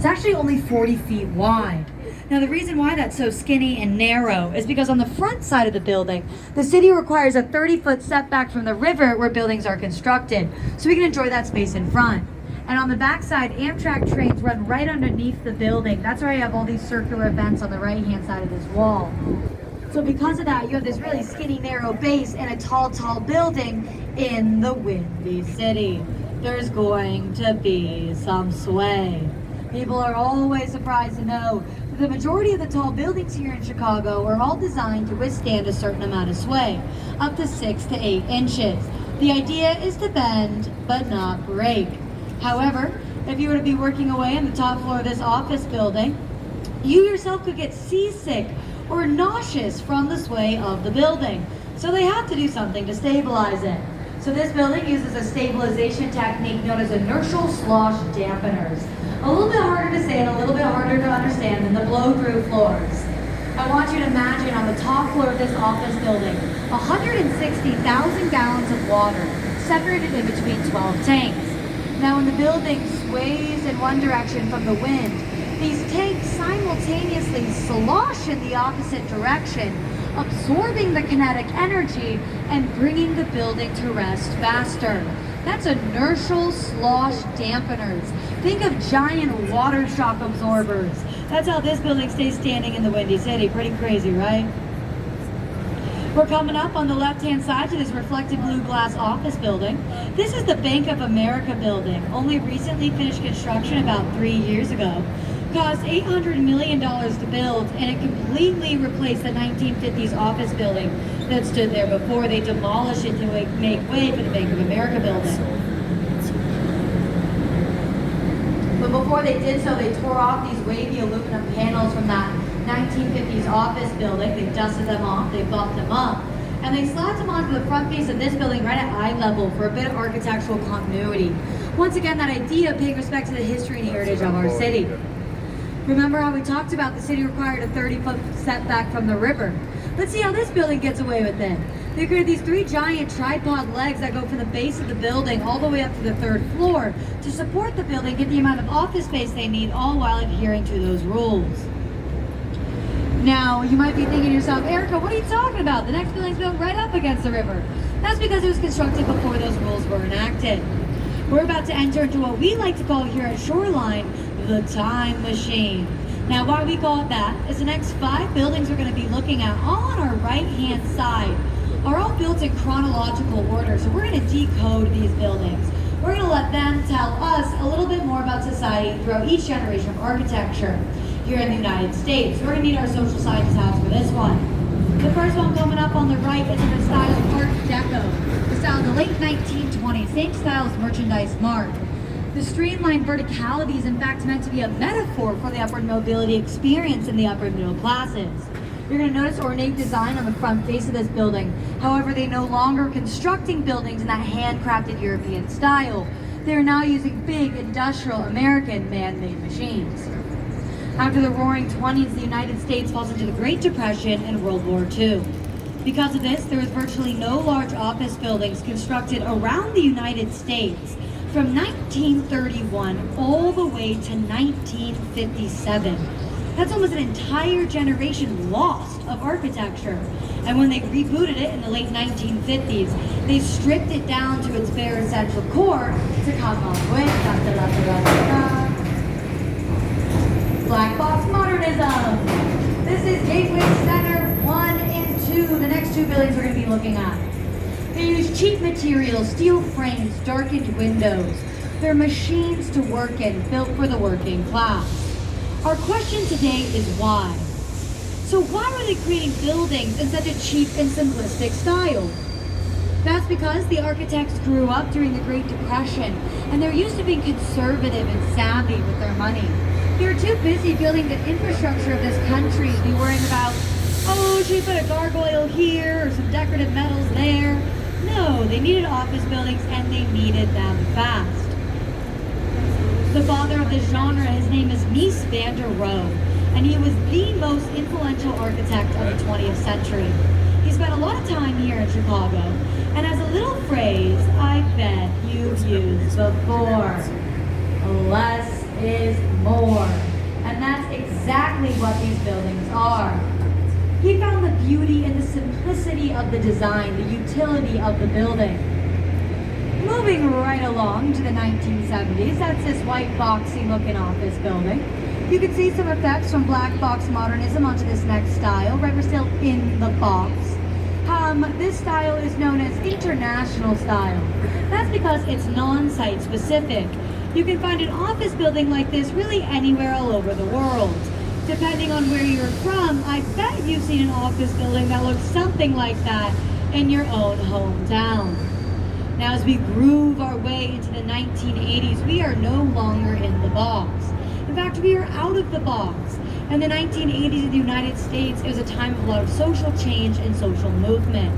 It's actually only 40 feet wide. Now, the reason why that's so skinny and narrow is because on the front side of the building, the city requires a 30-foot setback from the river where buildings are constructed, so we can enjoy that space in front. And on the back side, Amtrak trains run right underneath the building. That's why you have all these circular vents on the right-hand side of this wall. So because of that, you have this really skinny, narrow base and a tall, tall building in the Windy City. There's going to be some sway. People are always surprised to know that the majority of the tall buildings here in Chicago are all designed to withstand a certain amount of sway, up to 6 to 8 inches. The idea is to bend, but not break. However, if you were to be working away on the top floor of this office building, you yourself could get seasick or nauseous from the sway of the building. So they have to do something to stabilize it. So this building uses a stabilization technique known as inertial slosh dampeners. A little bit harder to say and a little bit harder to understand than the blow-through floors. I want you to imagine on the top floor of this office building, 160,000 gallons of water separated in between 12 tanks. Now when the building sways in one direction from the wind, these tanks simultaneously slosh in the opposite direction, absorbing the kinetic energy and bringing the building to rest faster. That's inertial slosh dampeners. Think of giant water shock absorbers. That's how this building stays standing in the Windy City. Pretty crazy, right? We're coming up on the left-hand side to this reflective blue glass office building. This is the Bank of America building, only recently finished construction about 3 years ago. Cost $800 million to build, and it completely replaced the 1950s office building that stood there before they demolished it to make way for the Bank of America building. But before they did so, they tore off these wavy aluminum panels from that 1950s office building. They dusted them off, they buffed them up, and they slapped them onto the front face of this building right at eye level for a bit of architectural continuity. Once again, that idea of paying respect to the history and heritage of our city. Remember how we talked about the city required a 30-foot setback from the river? Let's see how this building gets away with it. They created these 3 giant tripod legs that go from the base of the building all the way up to the 3rd floor to support the building, get the amount of office space they need, all while adhering to those rules. Now, you might be thinking to yourself, Erica, what are you talking about? The next building's built right up against the river. That's because it was constructed before those rules were enacted. We're about to enter into what we like to call here at Shoreline, the time machine. Now, why we call it that is the next 5 buildings we're going to be looking at, all on our right-hand side, are all built in chronological order. So we're going to decode these buildings. We're going to let them tell us a little bit more about society throughout each generation of architecture here in the United States. We're going to need our social science house for this one. The first one coming up on the right is in the style of Art Deco, the style of the late 1920s, same style as Merchandise Mart. The streamlined verticality is in fact meant to be a metaphor for the upward mobility experience in the upper middle classes. You're going to notice ornate design on the front face of this building. However, they no longer constructing buildings in that handcrafted European style. They are now using big industrial American man-made machines. After the Roaring 20s, the United States falls into the Great Depression and World War II. Because of this, there was virtually no large office buildings constructed around the United States from 1931 all the way to 1957. That's almost an entire generation lost of architecture. And when they rebooted it in the late 1950s, they stripped it down to its bare essential core to come up with Black Box Modernism. This is Gateway Center 1 and 2, the next 2 buildings we're going to be looking at. They use cheap materials, steel frames, darkened windows. They're machines to work in, built for the working class. Our question today is why? So why were they creating buildings in such a cheap and simplistic style? That's because the architects grew up during the Great Depression, and they're used to being conservative and savvy with their money. They were too busy building the infrastructure of this country to be worrying about, oh, should we put a gargoyle here or some decorative metals there? No, they needed office buildings and they needed them fast. The father of this genre, his name is Mies van der Rohe, and he was the most influential architect of the 20th century. He spent a lot of time here in Chicago, and as a little phrase I bet you've used before, less is more. And that's exactly what these buildings are. He found the beauty in the simplicity of the design, the utility of the building. Moving right along to the 1970s, that's this white boxy looking office building. You can see some effects from black box modernism onto this next style, right? We're still in the box. This style is known as international style. That's because it's non-site specific. You can find an office building like this really anywhere all over the world. Depending on where you're from, I bet you've seen an office building that looks something like that in your own hometown. Now, as we groove our way into the 1980s, we are no longer in the box. In fact, we are out of the box. In the 1980s in the United States, it was a time of a lot of social change and social movement.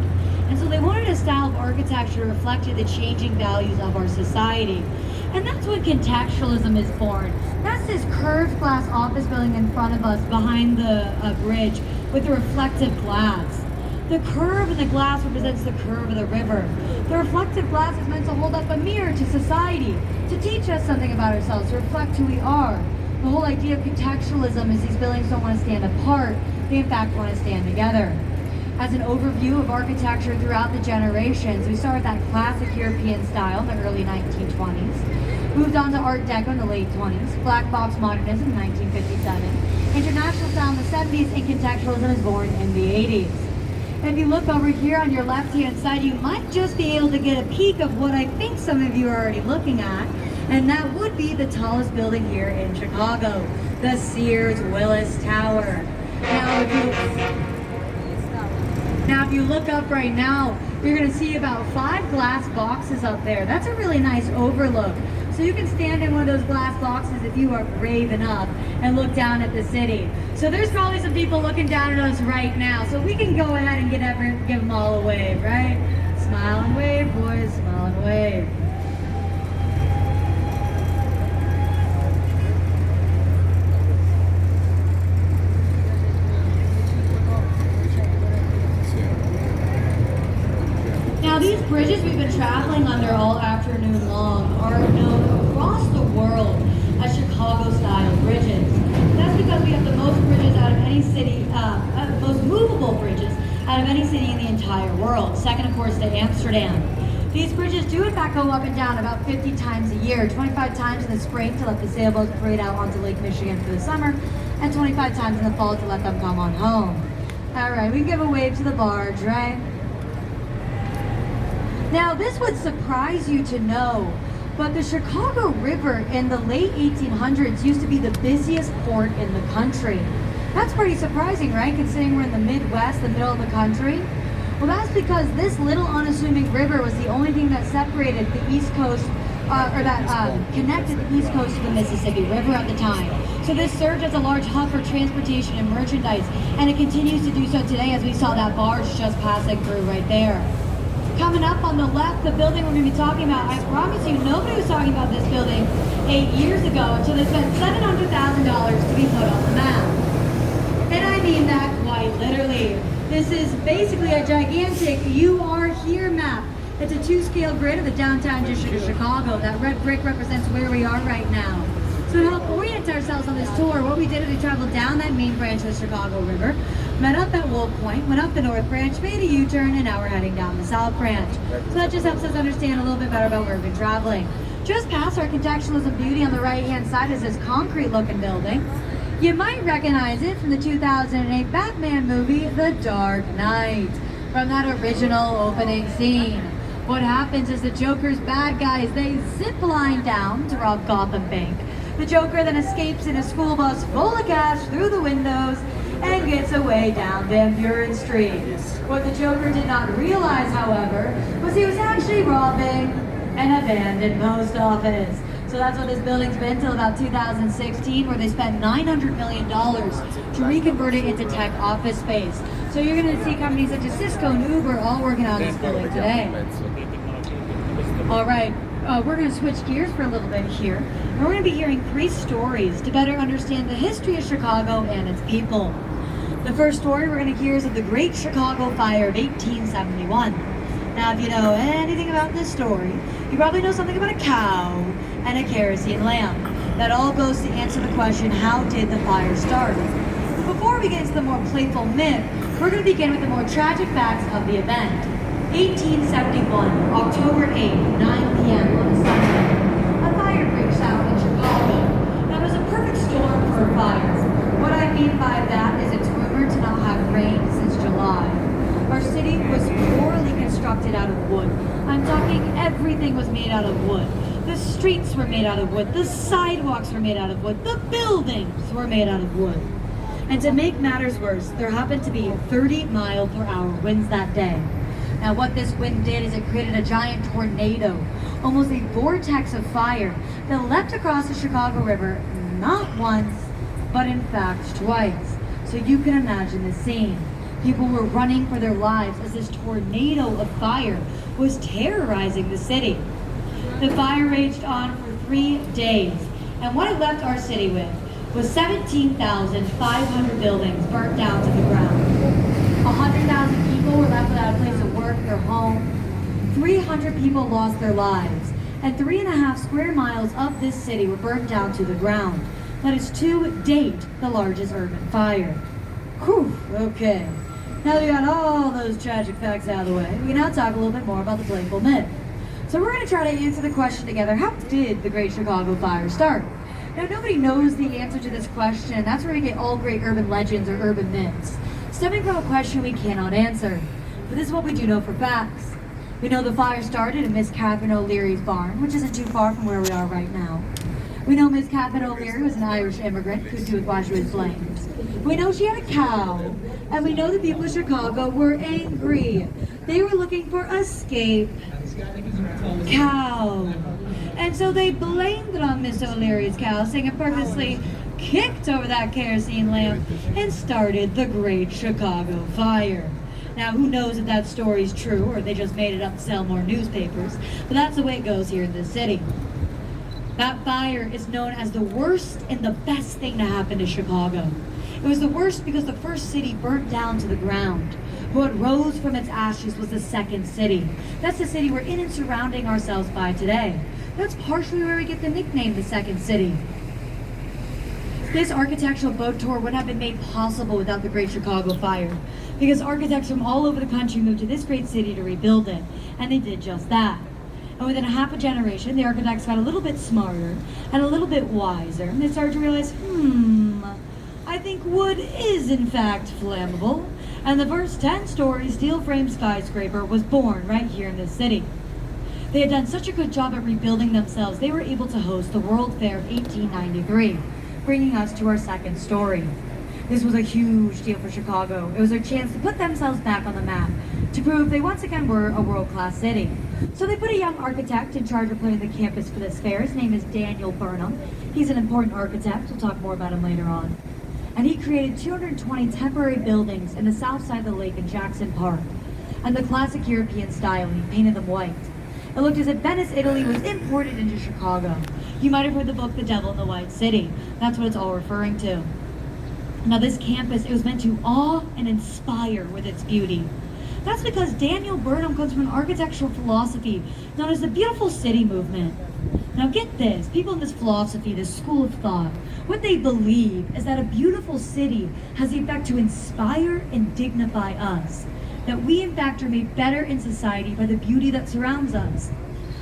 And so they wanted a style of architecture that reflected the changing values of our society. And that's when contextualism is born. That's this curved glass office building in front of us behind the bridge with the reflective glass. The curve in the glass represents the curve of the river. The reflective glass is meant to hold up a mirror to society, to teach us something about ourselves, to reflect who we are. The whole idea of contextualism is these buildings don't want to stand apart, they in fact want to stand together. As an overview of architecture throughout the generations, we start with that classic European style in the early 1920s, moved on to Art Deco in the late 20s, black box modernism in 1957, international style in the 70s, and contextualism is born in the 80s. If you look over here on your left-hand side, you might just be able to get a peek of what I think some of you are already looking at, and that would be the tallest building here in Chicago, the Sears Willis Tower. Now, if you look up right now, you're going to see about 5 glass boxes up there. That's a really nice overlook. So you can stand in one of those glass boxes if you are brave enough and look down at the city. So there's probably some people looking down at us right now. So we can go ahead and give them all a wave, right? Smile and wave, boys, smile and wave. Now these bridges we've been traveling under all afternoon long are known across the world as Chicago-style bridges. That's because we have the most bridges out of any city, most movable bridges out of any city in the entire world. Second, of course, to Amsterdam. These bridges do in fact go up and down about 50 times a year, 25 times in the spring to let the sailboats parade out onto Lake Michigan for the summer, and 25 times in the fall to let them come on home. All right, we can give a wave to the barge, right? Now, this would surprise you to know, but the Chicago River in the late 1800s used to be the busiest port in the country. That's pretty surprising, right? Considering we're in the Midwest, the middle of the country. Well, that's because this little unassuming river was the only thing that separated the East Coast, connected the East Coast to the Mississippi River at the time. So this served as a large hub for transportation and merchandise, and it continues to do so today, as we saw that barge just passing through right there. Coming up on the left, the building we're going to be talking about, I promise you, nobody was talking about this building 8 years ago until they spent $700,000 to be put on the map. And I mean that quite literally. This is basically a gigantic "You Are Here" map. It's a 2-scale grid of the downtown district of Chicago. That red brick represents where we are right now. So to help orient ourselves on this tour, what we did is we traveled down that main branch of the Chicago River, met up at Wolf Point, went up the north branch, made a U-turn, and now we're heading down the south branch. So that just helps us understand a little bit better about where we've been traveling. Just past our contextualism beauty on the right-hand side is this concrete-looking building. You might recognize it from the 2008 Batman movie, The Dark Knight, from that original opening scene. What happens is the Joker's bad guys, they zip line down to rob Gotham Bank. The Joker then escapes in a school bus full of cash through the windows and gets away down Van Buren Street. What the Joker did not realize, however, was he was actually robbing an abandoned post office. So that's what this building's been till about 2016, where they spent $900 million to reconvert it into tech office space. So you're going to see companies such as Cisco and Uber all working on this building today. All right, we're going to switch gears for a little bit here. And we're going to be hearing 3 stories to better understand the history of Chicago and its people. The first story we're going to hear is of the Great Chicago Fire of 1871. Now, if you know anything about this story, you probably know something about a cow and a kerosene lamp. That all goes to answer the question, how did the fire start? But before we get into the more playful myth, we're going to begin with the more tragic facts of the event. 1871, October 8th, 9 p.m. on a Sunday. A fire breaks out in Chicago. Now, it was a perfect storm for a fire. What I mean by that is it's rumored to not have rained since July. Our city was poorly constructed out of wood. I'm talking everything was made out of wood. The streets were made out of wood. The sidewalks were made out of wood. The buildings were made out of wood. And to make matters worse, there happened to be 30-mile-per-hour winds that day. Now what this wind did is it created a giant tornado, almost a vortex of fire that leapt across the Chicago River not once, but in fact twice. So you can imagine the scene. People were running for their lives as this tornado of fire was terrorizing the city. The fire raged on for 3 days, and what it left our city with was 17,500 buildings burnt down to the ground. 100,000 people were left without a place to work, their home. 300 people lost their lives, and 3.5 square miles of this city were burnt down to the ground. That is to date the largest urban fire. Whew, okay. Now that we got all those tragic facts out of the way, we can now talk a little bit more about the playful myth. So we're going to try to answer the question together, how did the Great Chicago Fire start? Now nobody knows the answer to this question. That's where we get all great urban legends or urban myths, stemming from a question we cannot answer. But this is what we do know for facts. We know the fire started in Miss Catherine O'Leary's barn, which isn't too far from where we are right now. We know Miss Catherine O'Leary was an Irish immigrant who too was why she was blamed. We know she had a cow, and we know the people of Chicago were angry. They were looking for escape. Cow. And so they blamed it on Miss O'Leary's cow, saying it purposely kicked over that kerosene lamp and started the Great Chicago Fire. Now, who knows if that story's true or they just made it up to sell more newspapers, but that's the way it goes here in this city. That fire is known as the worst and the best thing to happen to Chicago. It was the worst because the first city burnt down to the ground. What rose from its ashes was the second city. That's the city we're in and surrounding ourselves by today. That's partially where we get the nickname, the Second City. This architectural boat tour wouldn't have been made possible without the Great Chicago Fire, because architects from all over the country moved to this great city to rebuild it, and they did just that. And within a half a generation, the architects got a little bit smarter and a little bit wiser, and they started to realize, I think wood is in fact flammable, and the first 10-story steel-frame skyscraper was born right here in this city. They had done such a good job at rebuilding themselves, they were able to host the World Fair of 1893, bringing us to our second story. This was a huge deal for Chicago. It was their chance to put themselves back on the map, to prove they once again were a world-class city. So they put a young architect in charge of planning the campus for this fair. His name is Daniel Burnham. He's an important architect. We'll talk more about him later on. And he created 220 temporary buildings in the south side of the lake in Jackson Park. And the classic European style, he painted them white. It looked as if Venice, Italy was imported into Chicago. You might have heard the book, The Devil in the White City. That's what it's all referring to. Now this campus, it was meant to awe and inspire with its beauty. That's because Daniel Burnham comes from an architectural philosophy known as the Beautiful City movement. Now get this, people in this philosophy, this school of thought, what they believe is that a beautiful city has the effect to inspire and dignify us. That we in fact are made better in society by the beauty that surrounds us.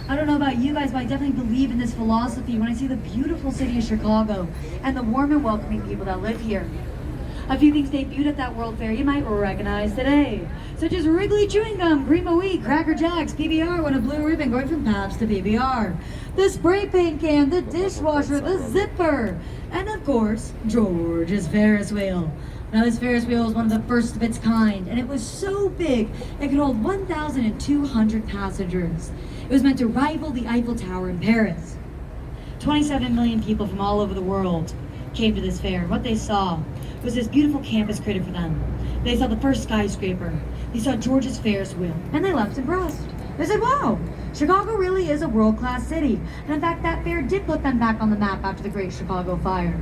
I don't know about you guys, but I definitely believe in this philosophy when I see the beautiful city of Chicago and the warm and welcoming people that live here. A few things debuted at that World Fair you might recognize today, such as Wrigley Chewing Gum, Primo Wheat, Cracker Jacks, PBR won a blue ribbon going from Pabst to PBR, the spray paint can, the dishwasher, the zipper, and of course, George's Ferris wheel. Now this Ferris wheel was one of the first of its kind, and it was so big it could hold 1,200 passengers. It was meant to rival the Eiffel Tower in Paris. 27 million people from all over the world came to this fair. What they saw was this beautiful campus created for them. They saw the first skyscraper. They saw George's Ferris wheel, and they left impressed. They said, wow, Chicago really is a world-class city. And in fact, that fair did put them back on the map after the Great Chicago Fire.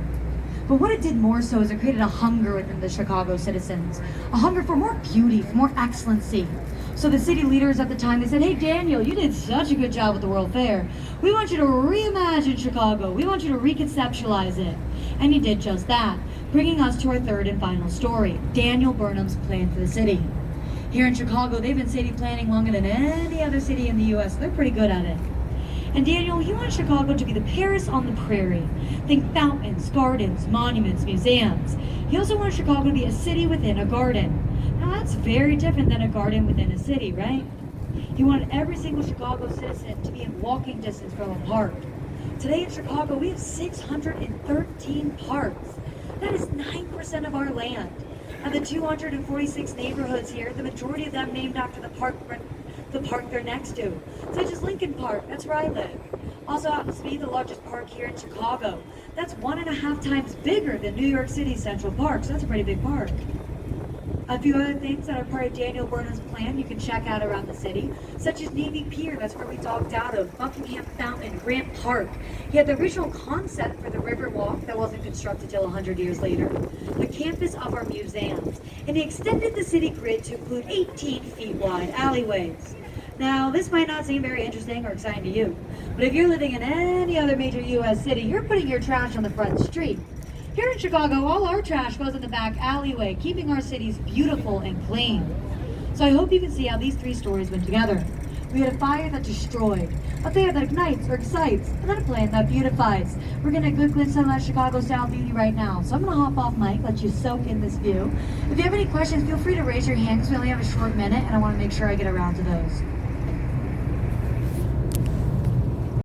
But what it did more so is it created a hunger within the Chicago citizens, a hunger for more beauty, for more excellency. So the city leaders at the time, they said, hey Daniel, you did such a good job with the World Fair. We want you to reimagine Chicago. We want you to reconceptualize it. And he did just that, bringing us to our third and final story, Daniel Burnham's plan for the city. Here in Chicago, they've been city planning longer than any other city in the US. They're pretty good at it. And Daniel, he wants Chicago to be the Paris on the prairie. Think fountains, gardens, monuments, museums. He also wants Chicago to be a city within a garden. Now that's very different than a garden within a city, right? He wanted every single Chicago citizen to be in walking distance from a park. Today in Chicago, we have 613 parks. That is 9% of our land. And the 246 neighborhoods here, the majority of them named after the park they're next to, such as Lincoln Park, that's where I live. Also happens to be the largest park here in Chicago. That's 1.5 times bigger than New York City's Central Park, so that's a pretty big park. A few other things that are part of Daniel Burnham's plan you can check out around the city, such as Navy Pier, that's where we docked out of, Buckingham Fountain, Grant Park. He had the original concept for the Riverwalk that wasn't constructed till 100 years later, the campus of our museums, and he extended the city grid to include 18 feet wide alleyways. Now, this might not seem very interesting or exciting to you, but if you're living in any other major U.S. city, you're putting your trash on the front street. Here in Chicago, all our trash goes in the back alleyway, keeping our cities beautiful and clean. So I hope you can see how these three stories went together. We had a fire that destroyed, a fair that ignites or excites, and then a plan that beautifies. We're gonna good glimpse some of that Chicago-style beauty right now. So I'm gonna hop off mic, let you soak in this view. If you have any questions, feel free to raise your hand because we only have a short minute and I wanna make sure I get around to those.